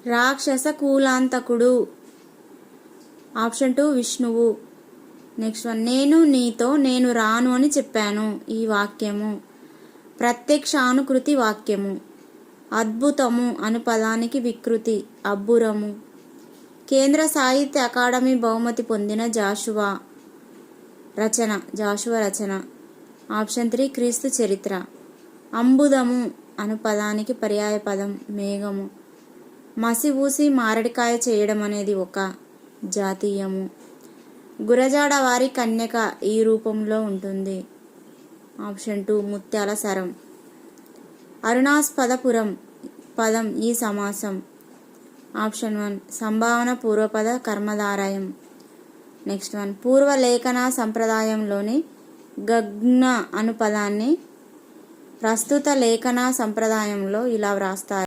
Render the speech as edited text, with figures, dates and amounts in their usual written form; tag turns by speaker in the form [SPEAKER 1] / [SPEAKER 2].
[SPEAKER 1] రాక్షస కూలాంతకుడు. ఆప్షన్ 2 విష్ణువు. Next one, నేను నీతో నేను రాను అని చెప్పాను. ఈ వాక్యము ప్రత్యక్షానుకృతి వాక్యము. అద్భుతము అను పదానికి వికృతి అబ్బురము. కేంద్ర సాహిత్య అకాడమీ బహుమతి పొందిన జాషువా రచన. ఆప్షన్ 3 క్రీస్తు చరిత్ర. అంబుదము అను పదానికి పర్యాయ పదం మేఘము. మసిబూసి మారడికాయ చేయడం అనేది ఒక జాతీయము. గురజాడ వారి కన్యక ఈ రూపంలో ఉంటుంది. ఆప్షన్ 2 ముత్యాల సరం. అరుణాస్పదపురం పదం ఈ సమాసం. ఆప్షన్ 1 సంభావన పూర్వపద కర్మధారయం. నెక్స్ట్ వన్, పూర్వలేఖన సంప్రదాయంలోని గగ్న అను పదాన్ని ప్రస్తుత లేఖన సంప్రదాయంలో ఇలా వ్రాస్తారు.